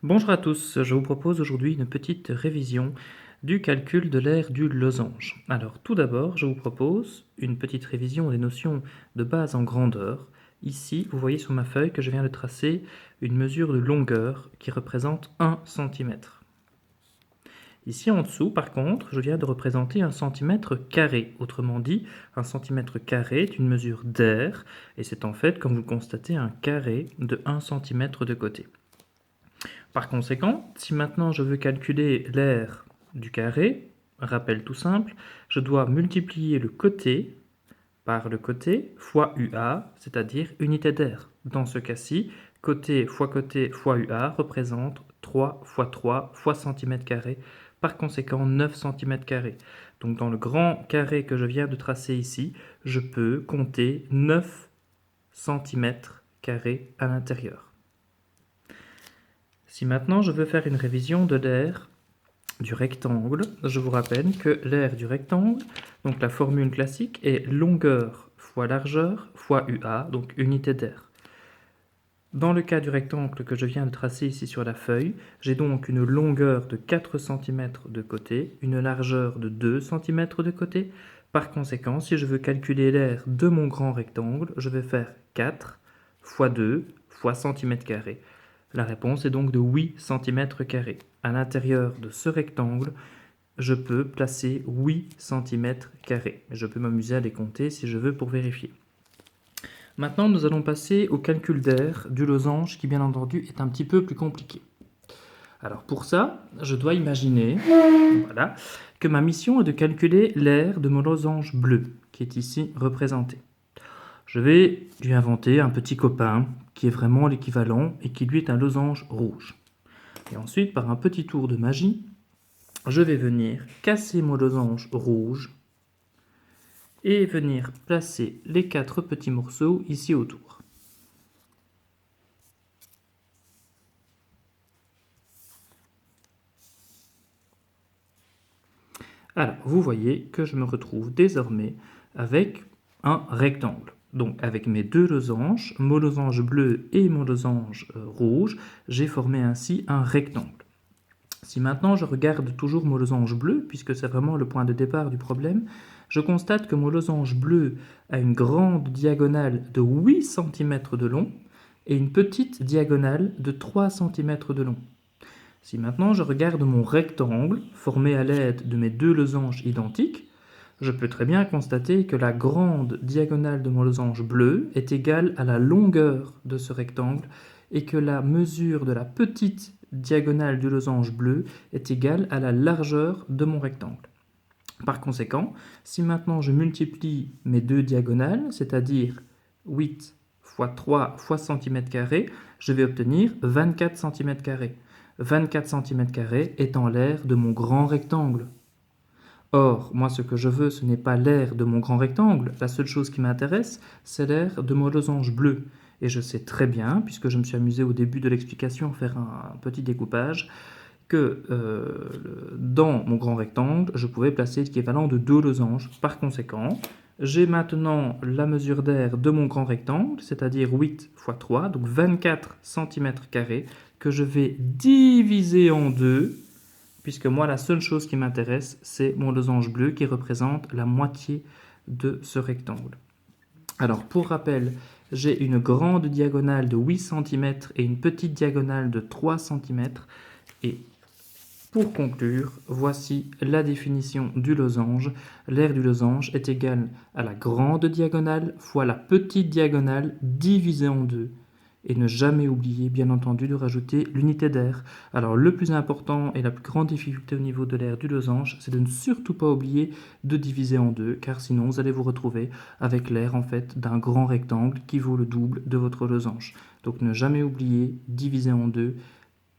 Bonjour à tous, je vous propose aujourd'hui une petite révision du calcul de l'aire du losange. Alors tout d'abord, je vous propose une petite révision des notions de base en grandeur. Ici, vous voyez sur ma feuille que je viens de tracer une mesure de longueur qui représente 1 cm. Ici en dessous, par contre, je viens de représenter un centimètre carré. Autrement dit, un centimètre carré est une mesure d'aire, et c'est en fait, comme vous le constatez, un carré de 1 cm de côté. Par conséquent, si maintenant je veux calculer l'aire du carré, rappel tout simple, je dois multiplier le côté par le côté fois UA, c'est-à-dire unité d'aire. Dans ce cas-ci, côté fois UA représente 3 fois 3 fois centimètre carré, par conséquent 9 cm carrés. Donc dans le grand carré que je viens de tracer ici, je peux compter 9 cm carrés à l'intérieur. Si maintenant je veux faire une révision de l'aire du rectangle, je vous rappelle que l'aire du rectangle, donc la formule classique, est longueur fois largeur fois UA, donc unité d'aire. Dans le cas du rectangle que je viens de tracer ici sur la feuille, j'ai donc une longueur de 4 cm de côté, une largeur de 2 cm de côté. Par conséquent, si je veux calculer l'aire de mon grand rectangle, je vais faire 4 fois 2 fois centimètre carré. La réponse est donc de 8 cm². À l'intérieur de ce rectangle, je peux placer 8 cm². Je peux m'amuser à les compter si je veux pour vérifier. Maintenant, nous allons passer au calcul d'aire du losange qui, bien entendu, est un petit peu plus compliqué. Alors pour ça, je dois imaginer voilà, que ma mission est de calculer l'aire de mon losange bleu, qui est ici représenté. Je vais lui inventer un petit copain qui est vraiment l'équivalent et qui lui est un losange rouge. Et ensuite, par un petit tour de magie, je vais venir casser mon losange rouge et venir placer les 4 petits morceaux ici autour. Alors, vous voyez que je me retrouve désormais avec un rectangle. Donc, avec mes deux losanges, mon losange bleu et mon losange rouge, j'ai formé ainsi un rectangle. Si maintenant je regarde toujours mon losange bleu, puisque c'est vraiment le point de départ du problème, je constate que mon losange bleu a une grande diagonale de 8 cm de long et une petite diagonale de 3 cm de long. Si maintenant je regarde mon rectangle, formé à l'aide de mes deux losanges identiques, je peux très bien constater que la grande diagonale de mon losange bleu est égale à la longueur de ce rectangle et que la mesure de la petite diagonale du losange bleu est égale à la largeur de mon rectangle. Par conséquent, si maintenant je multiplie mes deux diagonales, c'est-à-dire 8 fois 3 fois centimètre carré, je vais obtenir 24 cm². 24 cm² étant l'aire de mon grand rectangle. Or, moi ce que je veux, ce n'est pas l'aire de mon grand rectangle, la seule chose qui m'intéresse, c'est l'aire de mon losange bleu. Et je sais très bien, puisque je me suis amusé au début de l'explication à faire un petit découpage, que dans mon grand rectangle, je pouvais placer l'équivalent de 2 losanges. Par conséquent, j'ai maintenant la mesure d'aire de mon grand rectangle, c'est-à-dire 8 fois 3, donc 24 cm², que je vais diviser en 2, puisque moi, la seule chose qui m'intéresse, c'est mon losange bleu qui représente la moitié de ce rectangle. Alors, pour rappel, j'ai une grande diagonale de 8 cm et une petite diagonale de 3 cm. Et pour conclure, voici la définition du losange. L'aire du losange est égale à la grande diagonale fois la petite diagonale divisée en 2. Et ne jamais oublier, bien entendu, de rajouter l'unité d'aire. Alors, le plus important et la plus grande difficulté au niveau de l'aire du losange, c'est de ne surtout pas oublier de diviser en 2, car sinon, vous allez vous retrouver avec l'aire, en fait, d'un grand rectangle qui vaut le double de votre losange. Donc, ne jamais oublier, diviser en 2,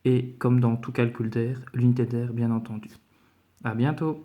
et comme dans tout calcul d'aire, l'unité d'aire, bien entendu. À bientôt!